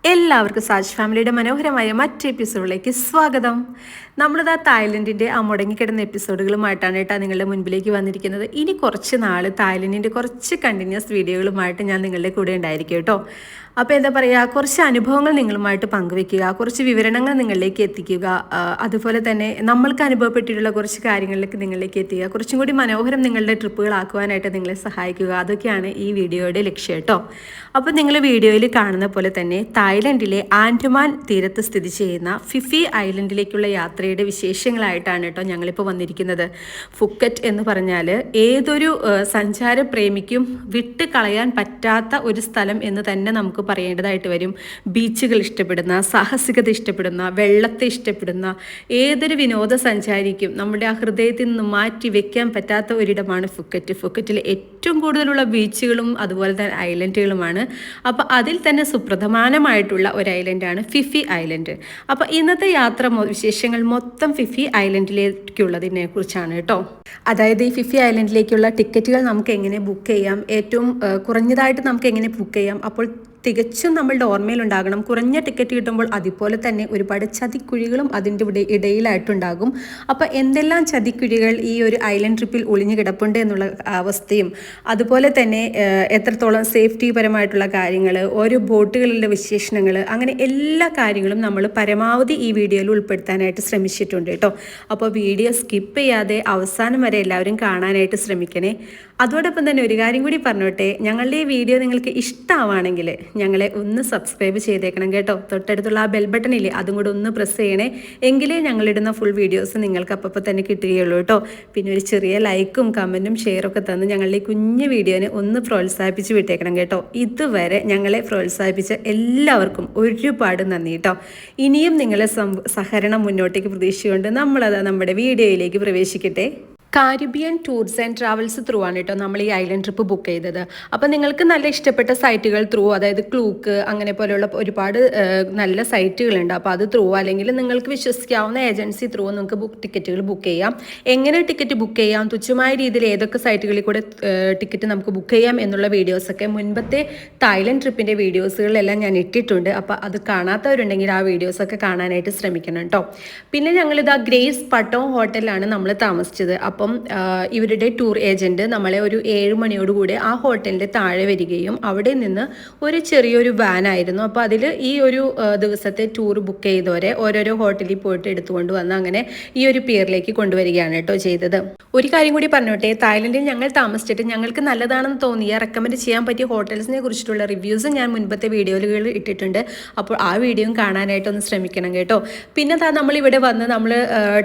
എല്ലാവർക്കും സാജ് ഫാമിലിയുടെ മനോഹരമായ മറ്റ് എപ്പിസോഡിലേക്ക് സ്വാഗതം. നമ്മളിതാ തായ്ലൻഡിൻ്റെ ആ മുടങ്ങിക്കിടന്ന എപ്പിസോഡുകളുമായിട്ടാണ് കേട്ടോ നിങ്ങളുടെ മുൻപിലേക്ക് വന്നിരിക്കുന്നത്. ഇനി കുറച്ച് നാൾ തായ്ലൻഡിൻ്റെ കുറച്ച് കണ്ടിന്യൂസ് വീഡിയോകളുമായിട്ട് ഞാൻ നിങ്ങളുടെ കൂടെ ഉണ്ടായിരിക്കും കേട്ടോ. അപ്പോൾ എന്താ പറയുക, കുറച്ച് അനുഭവങ്ങൾ നിങ്ങളുമായിട്ട് പങ്കുവെക്കുക, കുറച്ച് വിവരണങ്ങൾ നിങ്ങളിലേക്ക് എത്തിക്കുക, അതുപോലെ തന്നെ നമ്മൾക്ക് അനുഭവപ്പെട്ടിട്ടുള്ള കുറച്ച് കാര്യങ്ങളിലേക്ക് നിങ്ങളിലേക്ക് എത്തിക്കുക, കുറച്ചും കൂടി മനോഹരം നിങ്ങളുടെ ട്രിപ്പുകളാക്കുവാനായിട്ട് നിങ്ങളെ സഹായിക്കുക. അതൊക്കെയാണ് ഈ വീഡിയോയുടെ ലക്ഷ്യം കേട്ടോ. അപ്പോൾ നിങ്ങൾ വീഡിയോയിൽ കാണുന്ന പോലെ തന്നെ തായ്ലൻഡിലെ ആൻഡമാൻ തീരത്ത് സ്ഥിതി ചെയ്യുന്ന ഫിഫി ഐലൻഡിലേക്കുള്ള യാത്രയുടെ വിശേഷങ്ങളായിട്ടാണ് കേട്ടോ ഞങ്ങളിപ്പോൾ വന്നിരിക്കുന്നത്. ഫുക്കറ്റ് എന്ന് പറഞ്ഞാൽ ഏതൊരു സഞ്ചാര പ്രേമിക്കും വിട്ട് കളയാൻ പറ്റാത്ത ഒരു സ്ഥലം എന്ന് തന്നെ നമുക്ക് പറയേണ്ടതായിട്ട് വരും. ബീച്ചുകൾ ഇഷ്ടപ്പെടുന്ന, സാഹസികത ഇഷ്ടപ്പെടുന്ന, വെള്ളത്തെ ഇഷ്ടപ്പെടുന്ന ഏതൊരു വിനോദസഞ്ചാരിക്കും നമ്മുടെ ആ ഹൃദയത്തിൽ നിന്ന് മാറ്റി വെക്കാൻ പറ്റാത്ത ഒരിടമാണ് ഫുക്കറ്റ്. ഫുക്കറ്റിൽ ഏറ്റവും കൂടുതലുള്ള ബീച്ചുകളും അതുപോലെ തന്നെ ഐലൻഡുകളുമാണ്. അപ്പോൾ അതിൽ തന്നെ സുപ്രധാനമായിട്ടുള്ള ഒരു ഐലൻഡാണ് ഫിഫി ഐലൻഡ്. അപ്പോൾ ഇന്നത്തെ യാത്ര വിശേഷങ്ങൾ മൊത്തം ഫിഫി ഐലൻഡിലേക്കുള്ളതിനെ കുറിച്ചാണ് കേട്ടോ. അതായത് ഈ ഫിഫി ഐലൻഡിലേക്കുള്ള ടിക്കറ്റുകൾ നമുക്ക് എങ്ങനെ ബുക്ക് ചെയ്യാം, ഏറ്റവും കുറഞ്ഞതായിട്ട് നമുക്ക് എങ്ങനെ ബുക്ക് ചെയ്യാം, അപ്പോൾ തികച്ചും നമ്മളുടെ ഓർമ്മയിലുണ്ടാകണം. കുറഞ്ഞ ടിക്കറ്റ് കിട്ടുമ്പോൾ അതുപോലെ തന്നെ ഒരുപാട് ചതിക്കുഴികളും അതിൻ്റെ ഇടയിലായിട്ടുണ്ടാകും. അപ്പോൾ എന്തെല്ലാം ചതിക്കുഴികൾ ഈ ഒരു ഐലൻഡ് ട്രിപ്പിൽ ഒളിഞ്ഞു കിടപ്പുണ്ട് എന്നുള്ള അവസ്ഥയും അതുപോലെ തന്നെ എത്രത്തോളം സേഫ്റ്റി പരമായിട്ടുള്ള കാര്യങ്ങൾ, ഓരോ ബോട്ടുകളുടെ വിശേഷണങ്ങൾ, അങ്ങനെ എല്ലാ കാര്യങ്ങളും നമ്മൾ പരമാവധി ഈ വീഡിയോയിൽ ഉൾപ്പെടുത്താനായിട്ട് ശ്രമിച്ചിട്ടുണ്ട് കേട്ടോ. അപ്പോൾ വീഡിയോ സ്കിപ്പ് ചെയ്യാതെ അവസാനം വരെ എല്ലാവരും കാണാനായിട്ട് ശ്രമിക്കണേ. അതോടൊപ്പം തന്നെ ഒരു കാര്യം കൂടി പറഞ്ഞോട്ടെ, ഞങ്ങളുടെ ഈ വീഡിയോ നിങ്ങൾക്ക് ഇഷ്ടമാണെങ്കിൽ ഞങ്ങളെ ഒന്ന് സബ്സ്ക്രൈബ് ചെയ്തേക്കണം കേട്ടോ. തൊട്ടടുത്തുള്ള ആ ബെൽ ബട്ടൺ ഇല്ലേ, അതും കൂടെ ഒന്ന് പ്രസ് ചെയ്യണേ. എങ്കിലേ ഞങ്ങളിടുന്ന ഫുൾ വീഡിയോസ് നിങ്ങൾക്ക് അപ്പോൾ തന്നെ കിട്ടുകയുള്ളൂ കേട്ടോ. പിന്നെ ഒരു ചെറിയ ലൈക്കും കമൻറ്റും ഷെയറൊക്കെ തന്ന് ഞങ്ങളുടെ ഈ കുഞ്ഞു വീഡിയോനെ ഒന്ന് പ്രോത്സാഹിപ്പിച്ച് വിട്ടേക്കണം കേട്ടോ. ഇതുവരെ ഞങ്ങളെ പ്രോത്സാഹിപ്പിച്ച എല്ലാവർക്കും ഒരുപാട് നന്ദി കേട്ടോ. ഇനിയും നിങ്ങളെ സഹകരണം മുന്നോട്ടേക്ക് പ്രതീക്ഷിച്ചുകൊണ്ട് നമ്മളത് നമ്മുടെ വീഡിയോയിലേക്ക് പ്രവേശിക്കട്ടെ. കാരിബിയൻ ടൂർസ് ആൻഡ് ട്രാവൽസ് ത്രൂ ആണ് കേട്ടോ നമ്മൾ ഈ ഐലൻഡ് ട്രിപ്പ് ബുക്ക് ചെയ്തത്. അപ്പോൾ നിങ്ങൾക്ക് നല്ല ഇഷ്ടപ്പെട്ട സൈറ്റുകൾ ത്രൂ, അതായത് ക്ലൂക്ക് അങ്ങനെ പോലെയുള്ള ഒരുപാട് നല്ല സൈറ്റുകളുണ്ട്. അപ്പോൾ അത് ത്രൂ അല്ലെങ്കിൽ നിങ്ങൾക്ക് വിശ്വസിക്കാവുന്ന ഏജൻസി ത്രൂ നിങ്ങൾക്ക് ടിക്കറ്റുകൾ ബുക്ക് ചെയ്യാം. എങ്ങനെ ടിക്കറ്റ് ബുക്ക് ചെയ്യാം, തുച്ഛമായ രീതിയിൽ ഏതൊക്കെ സൈറ്റുകളിൽ കൂടെ ടിക്കറ്റ് നമുക്ക് ബുക്ക് ചെയ്യാം എന്നുള്ള വീഡിയോസൊക്കെ മുൻപത്തെ തായ്ലൻഡ് ട്രിപ്പിൻ്റെ വീഡിയോസുകളിലെല്ലാം ഞാൻ ഇട്ടിട്ടുണ്ട്. അപ്പോൾ അത് കാണാത്തവരുണ്ടെങ്കിൽ ആ വീഡിയോസൊക്കെ കാണാനായിട്ട് ശ്രമിക്കണം കേട്ടോ. പിന്നെ ഞങ്ങളിത് ഗ്രേസ് പട്ടോ ഹോട്ടലിലാണ് നമ്മൾ താമസിച്ചത്. അപ്പം ഇവരുടെ ടൂർ ഏജൻറ്റ് നമ്മളെ ഒരു 7 മണിയോടുകൂടി ആ ഹോട്ടലിൻ്റെ താഴെ വരികയും അവിടെ നിന്ന് ഒരു ചെറിയൊരു വാനായിരുന്നു. അപ്പോൾ അതിൽ ഈ ഒരു ദിവസത്തെ ടൂർ ബുക്ക് ചെയ്തവരെ ഓരോരോ ഹോട്ടലിൽ പോയിട്ട് എടുത്തുകൊണ്ട് വന്ന് അങ്ങനെ ഈ ഒരു പിയറിലേക്ക് കൊണ്ടുവരികയാണ് കേട്ടോ ചെയ്തത്. ഒരു കാര്യം കൂടി പറഞ്ഞോട്ടെ, തായ്ലൻഡിൽ ഞങ്ങൾ താമസിച്ചിട്ട് ഞങ്ങൾക്ക് നല്ലതാണെന്ന് തോന്നിയ റെക്കമെൻഡ് ചെയ്യാൻ പറ്റിയ ഹോട്ടൽസിനെ കുറിച്ചിട്ടുള്ള റിവ്യൂസ് ഞാൻ മുൻപത്തെ വീഡിയോകൾ ഇട്ടിട്ടുണ്ട്. അപ്പോൾ ആ വീഡിയോയും കാണാനായിട്ടൊന്ന് ശ്രമിക്കണം കേട്ടോ. പിന്നെ നമ്മളിവിടെ വന്ന് നമ്മൾ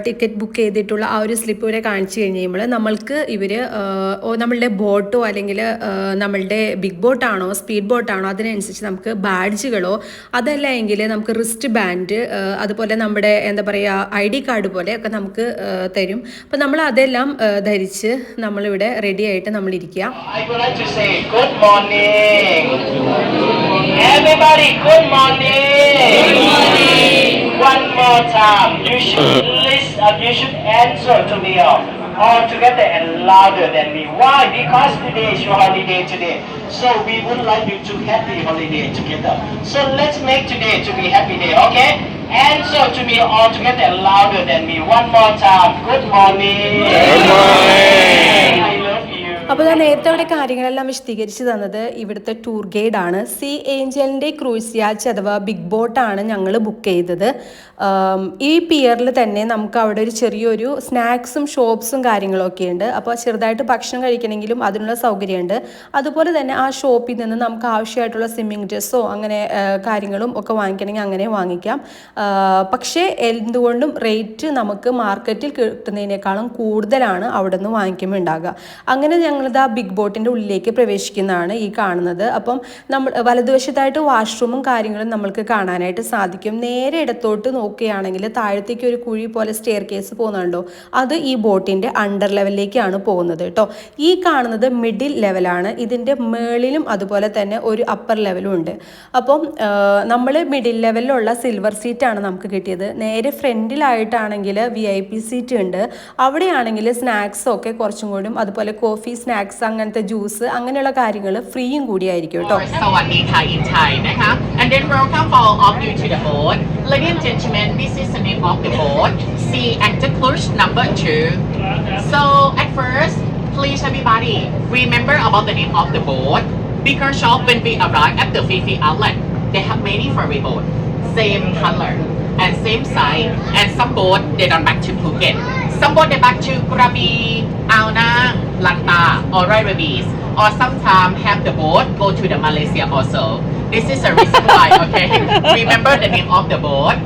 ടിക്കറ്റ് ബുക്ക് ചെയ്തിട്ടുള്ള ആ ഒരു സ്ലിപ്പ് ഇവിടെ കാണിച്ചു കഴിയുമ്പോൾ നമ്മൾക്ക് ഇവർ നമ്മളുടെ ബോട്ടോ അല്ലെങ്കിൽ നമ്മളുടെ ബിഗ് ബോട്ടാണോ സ്പീഡ് ബോട്ടാണോ അതിനനുസരിച്ച് നമുക്ക് ബാഡ്ജുകളോ അതല്ല എങ്കിൽ നമുക്ക് റിസ്റ്റ് ബാൻഡ് അതുപോലെ നമ്മുടെ എന്താ പറയുക ID കാർഡ് പോലെയൊക്കെ നമുക്ക് തരും. അപ്പം നമ്മൾ അതെല്ലാം ധരിച്ച് നമ്മളിവിടെ റെഡി ആയിട്ട് നമ്മൾ ഇരിക്കുക. One more time, you should answer to me all together and louder than me. Why? Because today is your holiday today. So we would like you to happy holiday together. So let's make today to be happy day, okay? Answer to me all together and louder than me. One more time. Good morning. Good morning. I love you. അപ്പോൾ ഞാൻ നേരത്തെ അവിടെ കാര്യങ്ങളെല്ലാം വിശദീകരിച്ച് തന്നത് ഇവിടുത്തെ tour ഗൈഡാണ്. See ഏഞ്ചലിൻ്റെ cruise yacht അഥവാ big ബോട്ടാണ് ഞങ്ങൾ ബുക്ക് ചെയ്തത്. ഈ പിയറിൽ തന്നെ നമുക്ക് അവിടെ ഒരു ചെറിയൊരു സ്നാക്സും ഷോപ്സും കാര്യങ്ങളൊക്കെ ഉണ്ട്. അപ്പോൾ ചെറുതായിട്ട് ഭക്ഷണം കഴിക്കണമെങ്കിലും അതിനുള്ള സൗകര്യമുണ്ട്. അതുപോലെ തന്നെ ആ ഷോപ്പിൽ നിന്ന് നമുക്ക് ആവശ്യമായിട്ടുള്ള സ്വിമ്മിങ് ഡ്രസ്സോ അങ്ങനെ കാര്യങ്ങളും ഒക്കെ വാങ്ങിക്കണമെങ്കിൽ അങ്ങനെ വാങ്ങിക്കാം. പക്ഷേ എന്തുകൊണ്ടും റേറ്റ് നമുക്ക് മാർക്കറ്റിൽ കിട്ടുന്നതിനേക്കാളും കൂടുതലാണ് അവിടെ നിന്ന് വാങ്ങിക്കുമ്പോൾ ഉണ്ടാകുക. അങ്ങനെ ഞങ്ങളിത് ആ ബിഗ് ബോട്ടിൻ്റെ ഉള്ളിലേക്ക് പ്രവേശിക്കുന്നതാണ് ഈ കാണുന്നത്. അപ്പം നമ്മൾ വലതുവശത്തായിട്ട് വാഷ്റൂമും കാര്യങ്ങളും നമ്മൾക്ക് കാണാനായിട്ട് സാധിക്കും. നേരെ ഇടത്തോട്ട് നോക്കുകയാണെങ്കിൽ താഴത്തേക്ക് ഒരു കുഴി പോലെ സ്റ്റെയർ കേസ് പോകുന്നുണ്ടോ, അത് ഈ ബോട്ടിൻ്റെ അണ്ടർ ലെവലിലേക്കാണ് പോകുന്നത് കേട്ടോ. ഈ കാണുന്നത് മിഡിൽ ലെവലാണ്. ഇതിൻ്റെ മേളിലും അതുപോലെ തന്നെ ഒരു അപ്പർ ലെവലും ഉണ്ട്. അപ്പം നമ്മൾ മിഡിൽ ലെവലിലുള്ള സിൽവർ സീറ്റാണ് നമുക്ക് കിട്ടിയത്. നേരെ ഫ്രണ്ടിലായിട്ടാണെങ്കിൽ VIP സീറ്റ് ഉണ്ട്. അവിടെയാണെങ്കിൽ സ്നാക്സൊക്കെ കുറച്ചും കൂടി അതുപോലെ കോഫീസ് സ്നാക്സ്, അങ്ങനത്തെ ജ്യൂസ്, അങ്ങനെയുള്ള കാര്യങ്ങൾ ഫ്രീയും കൂടിയായിരിക്കും കേട്ടോ. in Thai นะคะ and then welcome for all of you to the boat. Ladies and gentlemen, this is the name of the boat, Sea Anchor Cruise number 2. So at first, please everybody remember about the name of the boat, because when we arrive at the Phi Phi Outlet, they have many ferry boats, same color and same size, and some boat they don't back to Phuket, some boat they back to Krabi, Ao Nang, Lantau or Railways, or sometimes have the boat go to the Malaysia also. This is the reason why, okay? Remember the name of the boat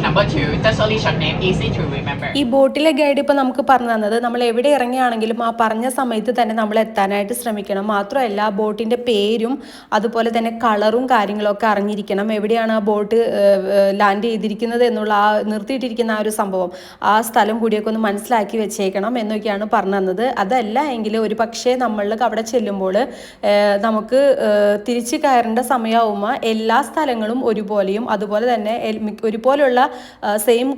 number 2. That's only short name, easy to remember. ഈ ബോട്ടിലെ guide ഇപ്പോൾ നമുക്ക് പറഞ്ഞു തന്നത് നമ്മൾ എവിടെ ഇറങ്ങിയാണെങ്കിലും ആ പറഞ്ഞ സമയത്ത് തന്നെ നമ്മൾ എത്താനായിട്ട് ശ്രമിക്കണം. മാത്രമല്ല ബോട്ടിൻ്റെ പേരും അതുപോലെ തന്നെ കളറും കാര്യങ്ങളൊക്കെ അറിഞ്ഞിരിക്കണം. എവിടെയാണ് ആ ബോട്ട് ലാൻഡ് ചെയ്തിരിക്കുന്നത് എന്നുള്ള ആ നിർത്തിയിട്ടിരിക്കുന്ന ആ ഒരു സംഭവം, ആ സ്ഥലം കൂടിയൊക്കെ ഒന്ന് മനസ്സിലാക്കി വെച്ചേക്കണം എന്നൊക്കെയാണ് പറഞ്ഞു തന്നത്. അതല്ല എങ്കിൽ ഒരു പക്ഷേ നമ്മൾ അവിടെ ചെല്ലുമ്പോൾ നമുക്ക് തിരിച്ച് കയറേണ്ട സമയമാവും എല്ലാ സ്ഥലങ്ങളും ഒരുപോലെയും അതുപോലെ തന്നെ ഒരുപോലെയുള്ള സെയിം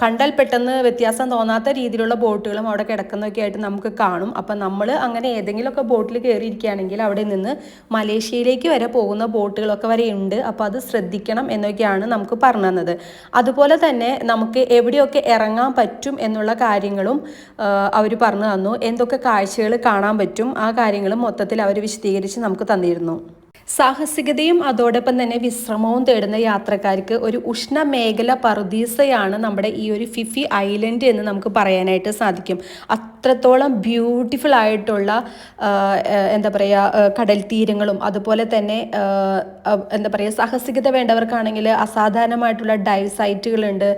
കണ്ടാൽ പെട്ടെന്ന് വ്യത്യാസം തോന്നാത്ത രീതിയിലുള്ള ബോട്ടുകളും അവിടെ കിടക്കുന്നതൊക്കെ ആയിട്ട് നമുക്ക് കാണും. അപ്പം നമ്മൾ അങ്ങനെ ഏതെങ്കിലുമൊക്കെ ബോട്ടിൽ കയറിയിരിക്കുകയാണെങ്കിൽ അവിടെ നിന്ന് മലേഷ്യയിലേക്ക് വരെ പോകുന്ന ബോട്ടുകളൊക്കെ വരെ ഉണ്ട്. അപ്പോൾ അത് ശ്രദ്ധിക്കണം എന്നൊക്കെയാണ് നമുക്ക് പറഞ്ഞു തന്നത്. അതുപോലെ തന്നെ നമുക്ക് എവിടെയൊക്കെ ഇറങ്ങാൻ പറ്റും എന്നുള്ള കാര്യങ്ങളും അവർ പറഞ്ഞു തന്നു. എന്തൊക്കെ കാഴ്ചകൾ കാണാൻ പറ്റും ആ കാര്യങ്ങളും മൊത്തത്തിൽ അവർ വിശദീകരിച്ച് നമുക്ക് തന്നിരുന്നു. സാഹസികതയും അതോടൊപ്പം തന്നെ വിശ്രമവും തേടുന്ന യാത്രക്കാർക്ക് ഒരു ഉഷ്ണമേഖല പറുദീസയാണ് നമ്മുടെ ഈ ഒരു ഫിഫി ഐലൻഡ് എന്ന് നമുക്ക് പറയാനായിട്ട് സാധിക്കും. അത്രത്തോളം ബ്യൂട്ടിഫുൾ ആയിട്ടുള്ള എന്താ പറയുക കടൽ തീരങ്ങളും അതുപോലെ തന്നെ എന്താ പറയുക സാഹസികത വേണ്ടവർക്കാണെങ്കിൽ അസാധാരണമായിട്ടുള്ള ഡൈവ് സൈറ്റുകളുണ്ട്.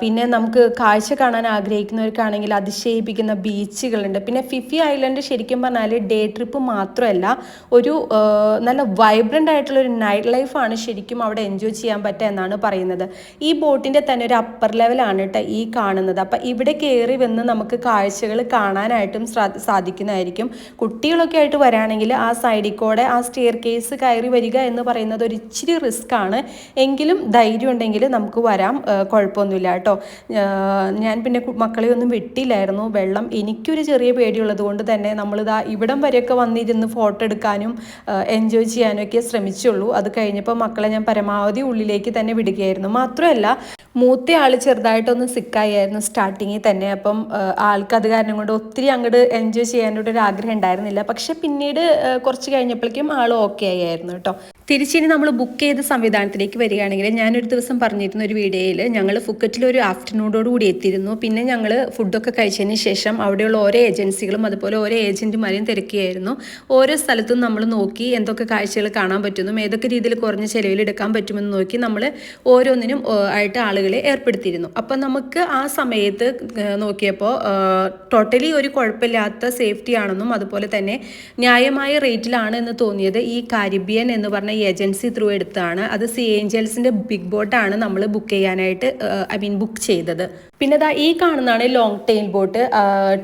പിന്നെ നമുക്ക് കാഴ്ച കാണാൻ ആഗ്രഹിക്കുന്നവർക്കാണെങ്കിൽ അതിശയിപ്പിക്കുന്ന ബീച്ചുകളുണ്ട്. പിന്നെ ഫിഫി ഐലൻഡ് ശരിക്കും പറഞ്ഞാൽ ഡേ ട്രിപ്പ് മാത്രമല്ല, ഒരു നല്ല വൈബ്രൻ്റ് ആയിട്ടുള്ളൊരു നൈറ്റ് ലൈഫാണ് ശരിക്കും അവിടെ എൻജോയ് ചെയ്യാൻ പറ്റുക എന്നാണ് പറയുന്നത്. ഈ ബോട്ടിൻ്റെ തന്നെ ഒരു അപ്പർ ലെവലാണ് കേട്ടോ ഈ കാണുന്നത്. അപ്പം ഇവിടെ കയറി വന്ന് നമുക്ക് കാഴ്ചകൾ കാണാനായിട്ടും സാധിക്കുന്നതായിരിക്കും. കുട്ടികളൊക്കെ ആയിട്ട് വരാണെങ്കിൽ ആ സൈഡിൽ കൂടെ ആ സ്റ്റെയർ കേസ് കയറി വരിക എന്ന് പറയുന്നത് ഒരു ഇച്ചിരി റിസ്ക് ആണ്. എങ്കിലും ധൈര്യം ഉണ്ടെങ്കിൽ നമുക്ക് വരാം, കുഴപ്പമൊന്നുമില്ല കേട്ടോ. ഞാൻ പിന്നെ മക്കളെ ഒന്നും വിട്ടില്ലായിരുന്നു. വെള്ളം എനിക്കൊരു ചെറിയ പേടിയുള്ളത് കൊണ്ട് തന്നെ നമ്മളിതാ ഇവിടം വരെയൊക്കെ വന്നിരുന്ന് ഫോട്ടോ എടുക്കാനും എൻജോയ് ചെയ്യാനൊക്കെ ശ്രമിച്ചുള്ളൂ. അത് കഴിഞ്ഞപ്പോൾ മക്കളെ ഞാൻ പരമാവധി ഉള്ളിലേക്ക് തന്നെ വിടുകയായിരുന്നു. മാത്രമല്ല മൂത്ത ആൾ ചെറുതായിട്ടൊന്ന് സിക്കായിരുന്നു സ്റ്റാർട്ടിങ്ങിൽ തന്നെ. അപ്പം ആൾക്ക് അത് കാരണം കൊണ്ട് ഒത്തിരി അങ്ങോട്ട് എൻജോയ് ചെയ്യാനായിട്ടൊരു ആഗ്രഹം ഉണ്ടായിരുന്നില്ല. പക്ഷെ പിന്നീട് കുറച്ച് കഴിഞ്ഞപ്പോഴേക്കും ആൾ ഓക്കെ ആയിരുന്നു കേട്ടോ. തിരിച്ചിനി നമ്മൾ ബുക്ക് ചെയ്ത സംവിധാനത്തിലേക്ക് വരികയാണെങ്കിൽ ഞാനൊരു ദിവസം പറഞ്ഞിരുന്ന ഒരു വീഡിയോയിൽ ഞങ്ങൾ ഫുക്കറ്റിൽ ഒരു ആഫ്റ്റർനൂണോട് കൂടി എത്തിയിരുന്നു. പിന്നെ ഞങ്ങൾ ഫുഡൊക്കെ കഴിച്ചതിന് ശേഷം അവിടെയുള്ള ഓരോ ഏജൻസികളും അതുപോലെ ഓരോ ഏജൻറ്റുമാരെയും തിരക്കിയായിരുന്നു. ഓരോ സ്ഥലത്തും നമ്മൾ നോക്കി എന്തൊക്കെ കാഴ്ചകൾ കാണാൻ പറ്റുന്നു, ഏതൊക്കെ രീതിയിൽ കുറഞ്ഞ ചിലവിൽ എടുക്കാൻ പറ്റുമെന്ന് നോക്കി നമ്മൾ ഓരോന്നിനും ആയിട്ട് ആളുകളെ ഏർപ്പെടുത്തിയിരുന്നു. അപ്പം നമുക്ക് ആ സമയത്ത് നോക്കിയപ്പോൾ ടോട്ടലി ഒരു കുഴപ്പമില്ലാത്ത സേഫ്റ്റി ആണെന്നും അതുപോലെ തന്നെ ന്യായമായ റേറ്റിലാണ് എന്ന് തോന്നിയത് ഈ കാരിബിയൻ എന്ന് പറഞ്ഞ ഏജൻസി ത്രൂ എടുത്താണ്. അത് സീ ഏഞ്ചൽസിൻ്റെ ബിഗ് ബോട്ടാണ് നമ്മൾ ബുക്ക് ചെയ്യാനായിട്ട് ബുക്ക് ചെയ്തത്. പിന്നെ ഈ കാണുന്നതാണ് long tail boat.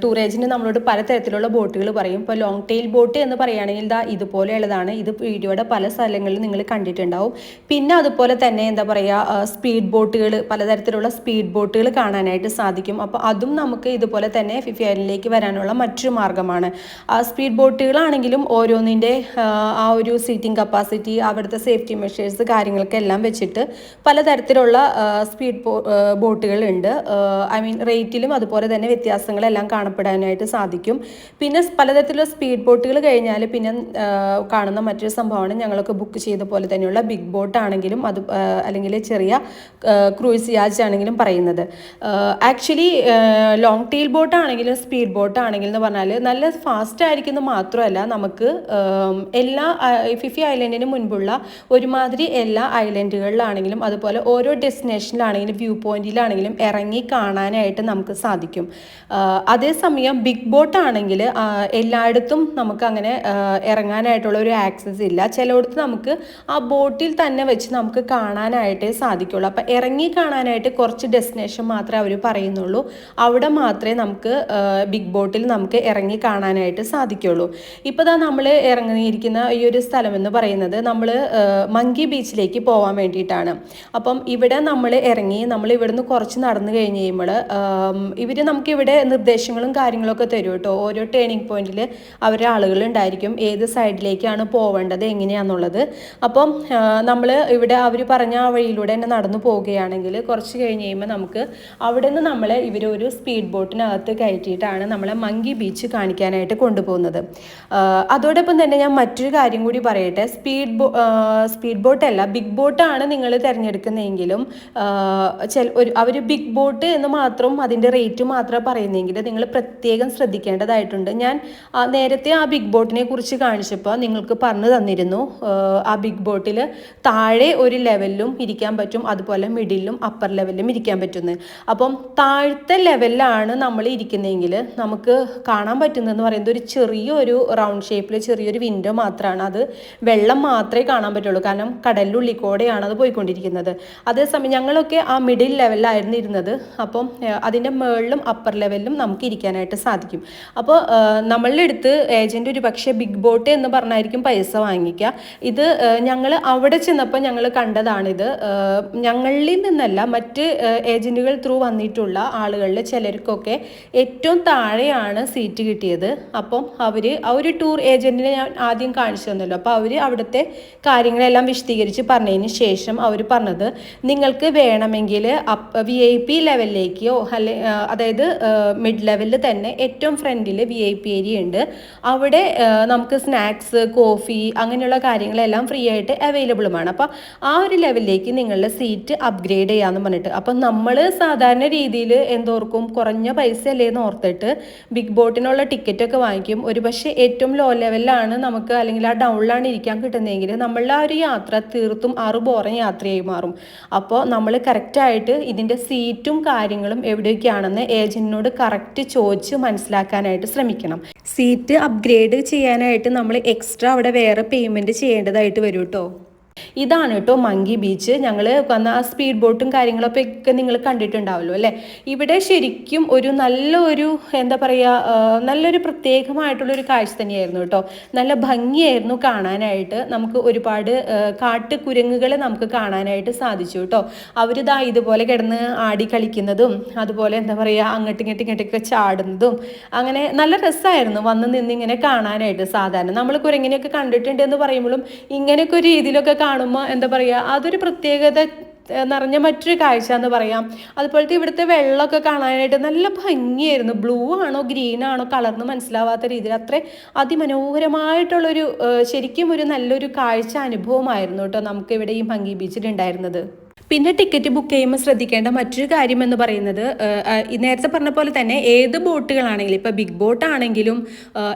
Tour agent നമ്മളോട് പലതരത്തിലുള്ള ബോട്ടുകൾ പറയും. ഇപ്പോൾ ലോങ് ടെയിൽ ബോട്ട് എന്ന് പറയുകയാണെങ്കിൽ ഇതുപോലെയുള്ളതാണ്. ഇത് വീഡിയോയുടെ പല സ്ഥലങ്ങളിൽ നിങ്ങൾ കണ്ടിട്ടുണ്ടാവും. പിന്നെ അതുപോലെ തന്നെ എന്താ പറയുക സ്പീഡ് ബോട്ടുകൾ, പലതരത്തിലുള്ള സ്പീഡ് ബോട്ടുകൾ കാണാനായിട്ട് സാധിക്കും. അപ്പോൾ അതും നമുക്ക് ഇതുപോലെ തന്നെ ഫിഫി ഐലൻഡിലേക്ക് വരാനുള്ള മറ്റൊരു മാർഗ്ഗമാണ്. സ്പീഡ് ബോട്ടുകളാണെങ്കിലും ഓരോന്നിൻ്റെ ആ ഒരു സീറ്റിംഗ് കപ്പാസിറ്റി, അവിടുത്തെ സേഫ്റ്റി മെഷേഴ്സ് കാര്യങ്ങൾക്കെല്ലാം വെച്ചിട്ട് പലതരത്തിലുള്ള സ്പീഡ് ബോട്ടുകളുണ്ട്. റേറ്റിലും അതുപോലെ തന്നെ വ്യത്യാസങ്ങളെല്ലാം കാണപ്പെടാനായിട്ട് സാധിക്കും. പിന്നെ പലതരത്തിലുള്ള സ്പീഡ് ബോട്ടുകൾ കഴിഞ്ഞാൽ പിന്നെ കാണുന്ന മറ്റൊരു സംഭവമാണ് ഞങ്ങളൊക്കെ ബുക്ക് ചെയ്ത പോലെ തന്നെയുള്ള ബിഗ് ബോട്ട് ആണെങ്കിലും അത് അല്ലെങ്കിൽ ചെറിയ ക്രൂയിസ് യാച്ച് ആണെങ്കിലും പറയുന്നത്. ആക്ച്വലി ലോങ് ടെയിൽ ബോട്ട് ആണെങ്കിലും സ്പീഡ് ബോട്ട് ആണെങ്കിലും എന്ന് പറഞ്ഞാൽ നല്ല ഫാസ്റ്റ് ആയിരിക്കുന്നത് മാത്രമല്ല, നമുക്ക് എല്ലാ ഫിഫി ഐലൻഡിന് മുൻപുള്ള ഒരുമാതിരി എല്ലാ ഐലൻഡുകളിലാണെങ്കിലും അതുപോലെ ഓരോ ഡെസ്റ്റിനേഷനിലാണെങ്കിലും വ്യൂ പോയിന്റിലാണെങ്കിലും ഇറങ്ങി കാണാനായിട്ട് നമുക്ക് സാധിക്കും. അതേസമയം ബിഗ് ബോട്ട് ആണെങ്കിൽ എല്ലായിടത്തും നമുക്ക് അങ്ങനെ ഇറങ്ങാനായിട്ടുള്ള ഒരു ആക്സസ് ഇല്ല. ചിലയിടത്ത് നമുക്ക് ആ ബോട്ടിൽ തന്നെ വെച്ച് നമുക്ക് കാണാനായിട്ടേ സാധിക്കുള്ളൂ. അപ്പം ഇറങ്ങി കാണാനായിട്ട് കുറച്ച് ഡെസ്റ്റിനേഷൻ മാത്രമേ അവർ പറയുന്നുള്ളൂ. അവിടെ മാത്രമേ നമുക്ക് ബിഗ് ബോട്ടിൽ നമുക്ക് ഇറങ്ങി കാണാനായിട്ട് സാധിക്കുള്ളൂ. ഇപ്പോൾ നമ്മൾ ഇറങ്ങിയിരിക്കുന്ന ഈ ഒരു സ്ഥലം എന്ന് പറയുന്നത് നമ്മൾ നമ്മൾ മങ്കി ബീച്ചിലേക്ക് പോകാൻ വേണ്ടിയിട്ടാണ്. അപ്പം ഇവിടെ നമ്മൾ ഇറങ്ങി നമ്മൾ ഇവിടുന്ന് കുറച്ച് നടന്നു കഴിഞ്ഞ് കഴിയുമ്പോൾ ഇവർ നമുക്കിവിടെ നിർദ്ദേശങ്ങളും കാര്യങ്ങളൊക്കെ തരും കേട്ടോ. ഓരോ ടേണിംഗ് പോയിന്റിൽ അവരുടെ ആളുകളുണ്ടായിരിക്കും, ഏത് സൈഡിലേക്കാണ് പോവേണ്ടത് എങ്ങനെയാണെന്നുള്ളത്. അപ്പം നമ്മൾ ഇവിടെ അവർ പറഞ്ഞ ആ വഴിയിലൂടെ തന്നെ നടന്നു പോവുകയാണെങ്കിൽ കുറച്ച് കഴിഞ്ഞ് കഴിയുമ്പോൾ നമുക്ക് അവിടെ നിന്ന് നമ്മളെ ഇവരൊരു സ്പീഡ് ബോട്ടിനകത്ത് കയറ്റിയിട്ടാണ് നമ്മളെ മങ്കി ബീച്ച് കാണിക്കാനായിട്ട് കൊണ്ടുപോകുന്നത്. അതോടൊപ്പം തന്നെ ഞാൻ മറ്റൊരു കാര്യം കൂടി പറയട്ടെ. സ്പീഡ് ബോട്ടല്ല, ബിഗ് ബോട്ടാണ് നിങ്ങൾ തിരഞ്ഞെടുക്കുന്നതെങ്കിലും അവർ ബിഗ് ബോട്ട് എന്ന് മാത്രം അതിൻ്റെ റേറ്റ് മാത്രം പറയുന്നെങ്കിൽ നിങ്ങൾ പ്രത്യേകം ശ്രദ്ധിക്കേണ്ടതായിട്ടുണ്ട്. ഞാൻ നേരത്തെ ആ ബിഗ് ബോട്ടിനെ കുറിച്ച് കാണിച്ചപ്പോൾ നിങ്ങൾക്ക് പറഞ്ഞു തന്നിരുന്നു, ആ ബിഗ് ബോട്ടിൽ താഴെ ഒരു ലെവലിലും ഇരിക്കാൻ പറ്റും, അതുപോലെ മിഡിലും അപ്പർ ലെവലിലും ഇരിക്കാൻ പറ്റുന്നത്. അപ്പം താഴത്തെ ലെവലിലാണ് നമ്മൾ ഇരിക്കുന്നതെങ്കിൽ നമുക്ക് കാണാൻ പറ്റുന്നതെന്ന് പറയുന്നത് ഒരു ചെറിയൊരു റൗണ്ട് ഷേപ്പിൽ ചെറിയൊരു വിൻഡോ മാത്രമാണ്. അത് വെള്ളം മാത്രമേ കാണാൻ പറ്റുള്ളൂ, കാരണം കടലിനുള്ളിൽ കൂടെയാണ് അത് പോയിക്കൊണ്ടിരിക്കുന്നത്. അതേസമയം ഞങ്ങളൊക്കെ ആ മിഡിൽ ലെവലിലായിരുന്നു ഇരുന്നത്. അപ്പം അതിൻ്റെ മുകളിലും അപ്പർ ലെവലിലും നമുക്ക് ഇരിക്കാനായിട്ട് സാധിക്കും. അപ്പോൾ നമ്മളുടെ അടുത്ത് ഏജൻറ്റ് ഒരു പക്ഷേ ബിഗ് ബോട്ട് എന്ന് പറഞ്ഞായിരിക്കും പൈസ വാങ്ങിക്കുക. ഇത് ഞങ്ങൾ അവിടെ ചെന്നപ്പോൾ ഞങ്ങൾ കണ്ടതാണിത്. ഞങ്ങളിൽ നിന്നല്ല, മറ്റ് ഏജൻറ്റുകൾ ത്രൂ വന്നിട്ടുള്ള ആളുകളിൽ ചിലർക്കൊക്കെ ഏറ്റവും താഴെയാണ് സീറ്റ് കിട്ടിയത്. അപ്പം അവർ ആ ഒരു ടൂർ ഏജൻറ്റിനെ ഞാൻ ആദ്യം കാണിച്ചു തന്നല്ലോ, അപ്പോൾ അവർ അവിടുത്തെ കാര്യങ്ങളെല്ലാം വിശദീകരിച്ച് പറഞ്ഞതിന് ശേഷം അവർ പറഞ്ഞത്, നിങ്ങൾക്ക് വേണമെങ്കിൽ VIP ലെവലിലേക്കോ അതായത് മിഡ് ലെവലിൽ തന്നെ ഏറ്റവും ഫ്രണ്ടിൽ VIP ഏരിയ ഉണ്ട്, അവിടെ നമുക്ക് സ്നാക്സ്, കോഫി അങ്ങനെയുള്ള കാര്യങ്ങളെല്ലാം ഫ്രീ ആയിട്ട് അവൈലബിളുമാണ്. അപ്പോൾ ആ ഒരു ലെവലിലേക്ക് നിങ്ങളുടെ സീറ്റ് അപ്ഗ്രേഡ് ചെയ്യാമെന്ന് പറഞ്ഞിട്ട്. അപ്പം നമ്മൾ സാധാരണ രീതിയിൽ എന്തോർക്കും, കുറഞ്ഞ പൈസ അല്ലേന്ന് ഓർത്തിട്ട് ബിഗ് ബോട്ടിനുള്ള ടിക്കറ്റൊക്കെ വാങ്ങിക്കും. ഒരു പക്ഷേ ഏറ്റവും ലോ ലെവലിലാണ് നമുക്ക്, അല്ലെങ്കിൽ ആ ഡൗണിലാണ് ഇരിക്കാൻ കിട്ടുന്നതെങ്കിൽ നമ്മളുടെ ആ ഒരു യാത്ര തീർത്തും ബോറിങ് യാത്രയായി മാറും. അപ്പോൾ നമ്മൾ കറക്റ്റായിട്ട് ഇതിൻ്റെ സീറ്റും കാര്യങ്ങളും എവിടെയൊക്കെയാണെന്ന് ഏജൻറ്റിനോട് കറക്റ്റ് ചോദിച്ച് മനസ്സിലാക്കാനായിട്ട് ശ്രമിക്കണം. സീറ്റ് അപ്ഗ്രേഡ് ചെയ്യാനായിട്ട് നമ്മൾ എക്സ്ട്രാ അവിടെ വേറെ പേയ്മെൻറ്റ് ചെയ്യേണ്ടതായിട്ട് വരും കേട്ടോ. ഇതാണ് കേട്ടോ മങ്കി ബീച്ച്. ഞങ്ങൾ വന്ന ആ സ്പീഡ് ബോട്ടും കാര്യങ്ങളൊക്കെ നിങ്ങൾ കണ്ടിട്ടുണ്ടാവുമല്ലോ അല്ലേ. ഇവിടെ ശരിക്കും ഒരു നല്ലൊരു എന്താ പറയുക, നല്ലൊരു പ്രത്യേകമായിട്ടുള്ളൊരു കാഴ്ച തന്നെയായിരുന്നു കേട്ടോ. നല്ല ഭംഗിയായിരുന്നു കാണാനായിട്ട്. നമുക്ക് ഒരുപാട് കാട്ടുകുരങ്ങുകളെ നമുക്ക് കാണാനായിട്ട് സാധിച്ചു കേട്ടോ. അവരിതാ ഇതുപോലെ കിടന്ന് ആടി കളിക്കുന്നതും അതുപോലെ എന്താ പറയുക അങ്ങോട്ടും ഇങ്ങോട്ടൊക്കെ ചാടുന്നതും അങ്ങനെ നല്ല രസമായിരുന്നു വന്ന് നിന്നിങ്ങനെ കാണാനായിട്ട്. സാധാരണ നമ്മൾ കുരങ്ങിനെയൊക്കെ കണ്ടിട്ടുണ്ട് എന്ന് പറയുമ്പോഴും ഇങ്ങനെയൊക്കെ ഒരു രീതിയിലൊക്കെ കാണുമ്പോൾ എന്താ പറയുക, അതൊരു പ്രത്യേകത നിറഞ്ഞ മറ്റൊരു കാഴ്ച എന്ന് പറയാം. അതുപോലത്തെ ഇവിടുത്തെ വെള്ളമൊക്കെ കാണാനായിട്ട് നല്ല ഭംഗിയായിരുന്നു. ബ്ലൂ ആണോ ഗ്രീൻ ആണോ കളർന്ന് മനസ്സിലാവാത്ത രീതിയിൽ അത്ര അതിമനോഹരമായിട്ടുള്ളൊരു ശരിക്കും ഒരു നല്ലൊരു കാഴ്ച അനുഭവമായിരുന്നു കേട്ടോ നമുക്ക് ഇവിടെ ഈ മങ്കി ബീച്ചിൽ ഉണ്ടായിരുന്നത്. പിന്നെ ടിക്കറ്റ് ബുക്ക് ചെയ്യുമ്പോൾ ശ്രദ്ധിക്കേണ്ട മറ്റൊരു കാര്യം എന്ന് പറയുന്നത്, നേരത്തെ പറഞ്ഞ പോലെ തന്നെ ഏത് ബോട്ടുകളാണെങ്കിലും, ഇപ്പോൾ ബിഗ് ബോട്ടാണെങ്കിലും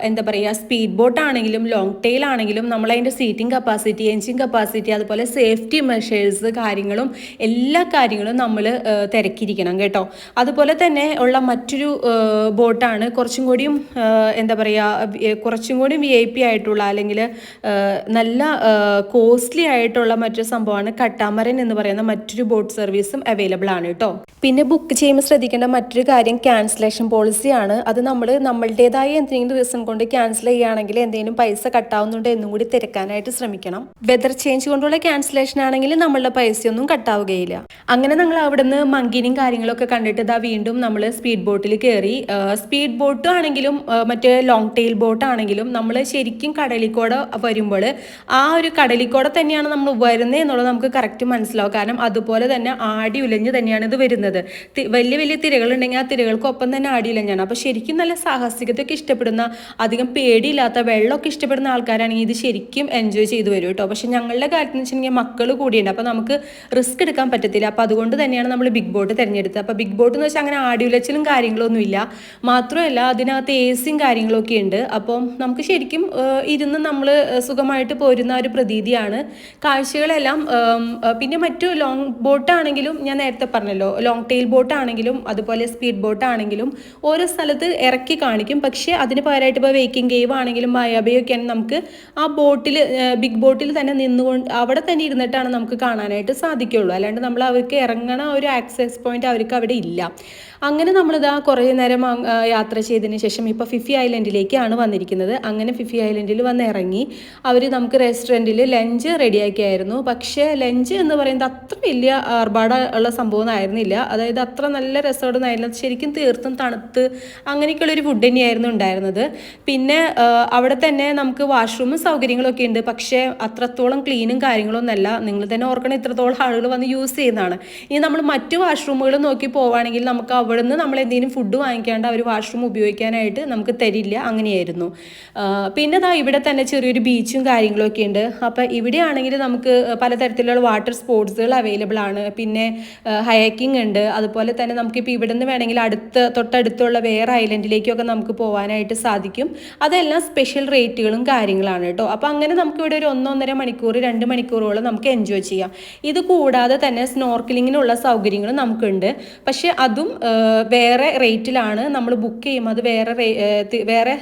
എന്താ പറയുക സ്പീഡ് ബോട്ടാണെങ്കിലും ലോങ് ടെയിൽ ആണെങ്കിലും നമ്മളതിൻ്റെ സീറ്റിംഗ് കപ്പാസിറ്റി, എൻജിൻ കപ്പാസിറ്റി, അതുപോലെ സേഫ്റ്റി മെഷേഴ്സ് കാര്യങ്ങളും എല്ലാ കാര്യങ്ങളും നമ്മൾ തിരക്കിയിരിക്കണം കേട്ടോ. അതുപോലെ തന്നെ ഉള്ള മറ്റൊരു ബോട്ടാണ് കുറച്ചും കൂടിയും എന്താ പറയുക കുറച്ചും കൂടി VIP ആയിട്ടുള്ള അല്ലെങ്കിൽ നല്ല കോസ്റ്റ്ലി ആയിട്ടുള്ള മറ്റൊരു സംഭവമാണ് കട്ടാമരൻ എന്ന് പറയുന്ന മറ്റൊരു ബോട്ട് സർവീസും അവൈലബിൾ ആണ് കേട്ടോ. പിന്നെ ബുക്ക് ചെയ്യുമ്പോൾ ശ്രദ്ധിക്കേണ്ട മറ്റൊരു കാര്യം ക്യാൻസലേഷൻ പോളിസിയാണ്. അത് നമ്മളുടേതായ എന്തെങ്കിലും റീസൺ കൊണ്ട് ക്യാൻസൽ ചെയ്യുകയാണെങ്കിൽ എന്തെങ്കിലും പൈസ കട്ടാവുന്നുണ്ടോ എന്നും കൂടി തിരക്കാനായിട്ട് ശ്രമിക്കണം. വെതർ ചേഞ്ച് കൊണ്ടുള്ള ക്യാൻസലേഷൻ ആണെങ്കിൽ നമ്മളുടെ പൈസയൊന്നും കട്ടാവുകയില്ല. അങ്ങനെ ഞങ്ങൾ അവിടെ നിന്ന് മങ്കിനും കാര്യങ്ങളൊക്കെ കണ്ടിട്ട് ഇതാ വീണ്ടും നമ്മൾ സ്പീഡ് ബോട്ടിൽ കയറി. സ്പീഡ് ബോട്ട് ആണെങ്കിലും മറ്റേ ലോങ് ടെയിൽ ബോട്ട് ആണെങ്കിലും നമ്മൾ ശരിക്കും കടലിക്കോടെ വരുമ്പോൾ ആ ഒരു കടലിക്കോടെ തന്നെയാണ് നമ്മൾ വരുന്നത് എന്നുള്ളത് നമുക്ക് കറക്റ്റ് മനസ്സിലാവും. കാരണം അതുപോലെ തന്നെ ആടി ഉലഞ്ഞ് തന്നെയാണ് ഇത് വരുന്നത്. വലിയ വലിയ തിരകളുണ്ടെങ്കിൽ ആ തിരകൾക്കൊപ്പം തന്നെ ആടി ഉലഞ്ഞാണ്. അപ്പോൾ ശരിക്കും നല്ല സാഹസികതയൊക്കെ ഇഷ്ടപ്പെടുന്ന, അധികം പേടിയില്ലാത്ത, വെള്ളമൊക്കെ ഇഷ്ടപ്പെടുന്ന ആൾക്കാരാണെങ്കിൽ ഇത് ശരിക്കും എൻജോയ് ചെയ്ത് വരും കേട്ടോ. പക്ഷെ ഞങ്ങളുടെ കാര്യത്തിൽ വെച്ചിട്ടുണ്ടെങ്കിൽ മക്കൾ കൂടിയുണ്ട്, അപ്പോൾ നമുക്ക് റിസ്ക് എടുക്കാൻ പറ്റത്തില്ല. അപ്പോൾ അതുകൊണ്ട് തന്നെയാണ് നമ്മൾ ബിഗ് ബോട്ട് തിരഞ്ഞെടുത്തത്. അപ്പോൾ ബിഗ് ബോട്ട് എന്ന് വെച്ചാൽ അങ്ങനെ ആടി ഉലച്ചിലും കാര്യങ്ങളൊന്നുമില്ല. മാത്രമല്ല അതിനകത്ത് AC കാര്യങ്ങളൊക്കെ ഉണ്ട്. അപ്പം നമുക്ക് ശരിക്കും ഇരുന്ന് നമ്മൾ സുഖമായിട്ട് പോരുന്ന ഒരു പ്രതീതിയാണ്. കാഴ്ചകളെല്ലാം പിന്നെ മറ്റു ലോങ് ലോങ് ബോട്ടാണെങ്കിലും ഞാൻ നേരത്തെ പറഞ്ഞല്ലോ, ലോങ് ടെയിൽ ബോട്ടാണെങ്കിലും അതുപോലെ സ്പീഡ് ബോട്ടാണെങ്കിലും ഓരോ സ്ഥലത്ത് ഇറക്കി കാണിക്കും. പക്ഷേ അതിന് പകരമായിട്ട് ഇപ്പോൾ വെയ്ക്കിംഗ് കേവ് ആണെങ്കിലും മായാബയൊക്കെ ആണെങ്കിൽ നമുക്ക് ആ ബോട്ടിൽ, ബിഗ് ബോട്ടിൽ തന്നെ നിന്നുകൊണ്ട് അവിടെ തന്നെ ഇരുന്നിട്ടാണ് നമുക്ക് കാണാനായിട്ട് സാധിക്കുള്ളൂ. അല്ലാണ്ട് നമ്മൾ അവർക്ക് ഇറങ്ങണ ഒരു ആക്സസ് പോയിന്റ് അവർക്ക് അവിടെ ഇല്ല. അങ്ങനെ നമ്മളിതാ കുറേ നേരം യാത്ര ചെയ്തതിന് ശേഷം ഇപ്പോൾ ഫിഫി ഐലൻഡിലേക്കാണ് വന്നിരിക്കുന്നത്. അങ്ങനെ ഫിഫി ഐലൻഡിൽ വന്ന് ഇറങ്ങി അവർ നമുക്ക് റെസ്റ്റോറൻറ്റിൽ ലഞ്ച് റെഡിയാക്കിയായിരുന്നു. പക്ഷേ ലഞ്ച് എന്ന് പറയുന്നത് അത്ര വലിയ ആർഭാടമുള്ള സംഭവം ആയിരുന്നില്ല. അതായത് അത്ര നല്ല രസമൊന്നും ആയിരുന്നില്ല. ശരിക്കും തീർത്തും തണുത്ത് അങ്ങനെയൊക്കെയുള്ളൊരു ഫുഡ് തന്നെയായിരുന്നു ഉണ്ടായിരുന്നത്. പിന്നെ അവിടെ തന്നെ നമുക്ക് വാഷ്റൂമും സൗകര്യങ്ങളൊക്കെ ഉണ്ട്. പക്ഷേ അത്രത്തോളം ക്ലീനും കാര്യങ്ങളൊന്നും അല്ല. നിങ്ങൾ തന്നെ ഓർക്കണം, ഇത്രത്തോളം ആളുകൾ വന്ന് യൂസ് ചെയ്യുന്നതാണ്. ഇനി നമ്മൾ മറ്റു വാഷ്റൂമുകൾ നോക്കി പോവുകയാണെങ്കിൽ നമുക്ക് അവിടെ നിന്ന് നമ്മൾ എന്തെങ്കിലും ഫുഡ് വാങ്ങിക്കാണ്ട് അവർ വാഷ്റൂം ഉപയോഗിക്കാനായിട്ട് നമുക്ക് തരില്ല. അങ്ങനെയായിരുന്നു. പിന്നെ ഇവിടെ തന്നെ ചെറിയൊരു ബീച്ചും കാര്യങ്ങളൊക്കെ ഉണ്ട്. അപ്പോൾ ഇവിടെയാണെങ്കിൽ നമുക്ക് പലതരത്തിലുള്ള വാട്ടർ സ്പോർട്സുകൾ അവൈലബിൾ ആണ്. പിന്നെ ഹൈക്കിംഗ് ഉണ്ട്. അതുപോലെ തന്നെ നമുക്കിപ്പോൾ ഇവിടെ നിന്ന് വേണമെങ്കിൽ തൊട്ടടുത്തുള്ള വേറെ ഐലൻഡിലേക്കൊക്കെ നമുക്ക് പോകാനായിട്ട് സാധിക്കും. അതെല്ലാം സ്പെഷ്യൽ റേറ്റുകളും കാര്യങ്ങളാണ് കേട്ടോ. അപ്പോൾ അങ്ങനെ നമുക്ക് ഇവിടെ ഒരു 1-1.5 മണിക്കൂർ 2 മണിക്കൂറോളം നമുക്ക് എൻജോയ് ചെയ്യാം. ഇത് കൂടാതെ തന്നെ സ്നോർക്കലിങ്ങിനുള്ള സൗകര്യങ്ങളും നമുക്കുണ്ട്. പക്ഷേ അതും വേറെ റേറ്റിലാണ് നമ്മൾ ബുക്ക് ചെയ്യുമ്പോൾ. അത് വേറെ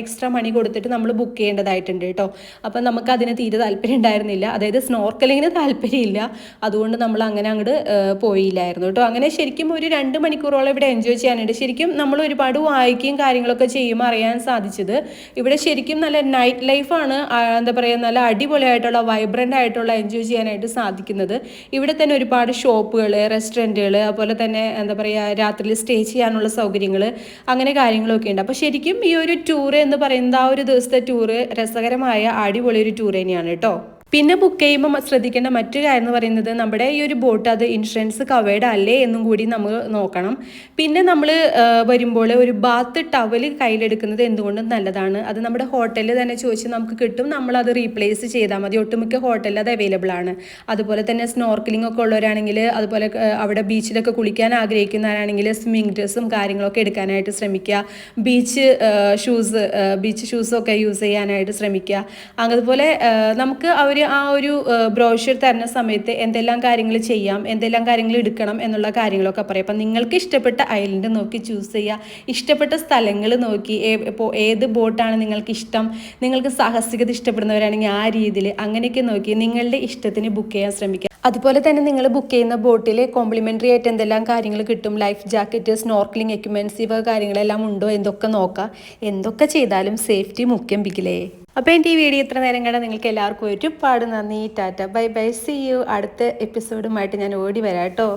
എക്സ്ട്രാ മണി കൊടുത്തിട്ട് നമ്മൾ ബുക്ക് ചെയ്യേണ്ടതായിട്ടുണ്ട് കേട്ടോ. അപ്പം നമുക്ക് അതിന് തീരെ താല്പര്യം ഉണ്ടായിരുന്നില്ല. അതായത് സ്നോർക്കലിങ്ങിന് താല്പര്യമില്ല. അതുകൊണ്ട് നമ്മൾ അങ്ങനെ അങ്ങോട്ട് പോയില്ലായിരുന്നു കേട്ടോ. അങ്ങനെ ശരിക്കും ഒരു 2 മണിക്കൂറോളം ഇവിടെ എൻജോയ് ചെയ്യാനുണ്ട്. ശരിക്കും നമ്മൾ ഒരുപാട് വായിക്കുകയും കാര്യങ്ങളൊക്കെ ചെയ്യുമ്പോൾ അറിയാൻ സാധിച്ചത് ഇവിടെ ശരിക്കും നല്ല നൈറ്റ് ലൈഫാണ്, എന്താ പറയുക, നല്ല അടിപൊളിയായിട്ടുള്ള വൈബ്രൻ്റ് ആയിട്ടുള്ള എൻജോയ് ചെയ്യാനായിട്ട് സാധിക്കുന്നത്. ഇവിടെ തന്നെ ഒരുപാട് ഷോപ്പുകൾ, റെസ്റ്റോറൻറ്റുകൾ, അതുപോലെ തന്നെ എന്താ പറയുക രാത്രിയിൽ സ്റ്റേ ചെയ്യാനുള്ള സൗകര്യങ്ങൾ, അങ്ങനെ കാര്യങ്ങളൊക്കെ ഉണ്ട്. അപ്പോൾ ശരിക്കും ഈ ഒരു ടൂറ് എന്ന് പറയുന്നത്, ആ ഒരു ദിവസത്തെ ടൂറ് രസകരമായ അടിപൊളി ഒരു ടൂർ തന്നെയാണ് കേട്ടോ. പിന്നെ ബുക്ക് ചെയ്യുമ്പോൾ ശ്രദ്ധിക്കേണ്ട മറ്റു കാര്യം എന്ന് പറയുന്നത്, നമ്മുടെ ഈ ഒരു ബോട്ട് അത് ഇൻഷുറൻസ് കവേർഡ് അല്ലേ എന്നും കൂടി നമ്മൾ നോക്കണം. പിന്നെ നമ്മൾ വരുമ്പോൾ ഒരു ബാത്ത് ടവൽ കയ്യിലെടുക്കുന്നത് എന്തുകൊണ്ടും നല്ലതാണ്. അത് നമ്മുടെ ഹോട്ടലിൽ തന്നെ ചോദിച്ച് നമുക്ക് കിട്ടും. നമ്മളത് റീപ്ലേസ് ചെയ്താൽ മതി. ഒട്ടുമിക്ക ഹോട്ടലിൽ അത് അവൈലബിൾ ആണ്. അതുപോലെ തന്നെ സ്നോർക്കലിംഗ് ഒക്കെ ഉള്ളവരാണെങ്കിൽ, അതുപോലെ അവിടെ ബീച്ചിലൊക്കെ കുളിക്കാൻ ആഗ്രഹിക്കുന്നവരാണെങ്കിൽ സ്വിമ്മിങ് ഡ്രസ്സും കാര്യങ്ങളൊക്കെ എടുക്കാനായിട്ട് ശ്രമിക്കുക. ബീച്ച് ഷൂസൊക്കെ യൂസ് ചെയ്യാനായിട്ട് ശ്രമിക്കുക. അതുപോലെ നമുക്ക് ആ ഒരു ബ്രോഷർ തരുന്ന സമയത്ത് എന്തെല്ലാം കാര്യങ്ങൾ ചെയ്യാം, എന്തെല്ലാം കാര്യങ്ങൾ എടുക്കണം എന്നുള്ള കാര്യങ്ങളൊക്കെ പറയും. അപ്പം നിങ്ങൾക്ക് ഇഷ്ടപ്പെട്ട ഐലൻഡ് നോക്കി ചൂസ് ചെയ്യുക. ഇഷ്ടപ്പെട്ട സ്ഥലങ്ങൾ നോക്കി, ഇപ്പോൾ ഏത് ബോട്ടാണ് നിങ്ങൾക്ക് ഇഷ്ടം, നിങ്ങൾക്ക് സാഹസികത ഇഷ്ടപ്പെടുന്നവരാണെങ്കിൽ ആ രീതിയിൽ അങ്ങനെയൊക്കെ നോക്കി നിങ്ങളുടെ ഇഷ്ടത്തിന് ബുക്ക് ചെയ്യാൻ ശ്രമിക്കുക. അതുപോലെ തന്നെ നിങ്ങൾ ബുക്ക് ചെയ്യുന്ന ബോട്ടിൽ കോംപ്ലിമെൻ്ററി ആയിട്ട് എന്തെല്ലാം കാര്യങ്ങൾ കിട്ടും, ലൈഫ് ജാക്കറ്റ്, സ്നോർക്കലിംഗ് എക്യുപ്മെൻറ്റ്സ്, ഇവ കാര്യങ്ങളെല്ലാം ഉണ്ടോ എന്തൊക്കെ നോക്കുക. എന്തൊക്കെ ചെയ്താലും സേഫ്റ്റി മുഖ്യം പിക്കിലേ. അപ്പോൾ എൻ്റെ ഈ വീഡിയോ ഇത്ര നേരം കണ്ട നിങ്ങൾക്ക് എല്ലാവർക്കും ഒരുപാട് നന്ദി. Tata, bye bye, see you. അടുത്ത എപ്പിസോഡുമായിട്ട് ഞാൻ ഓടി വരാം കേട്ടോ.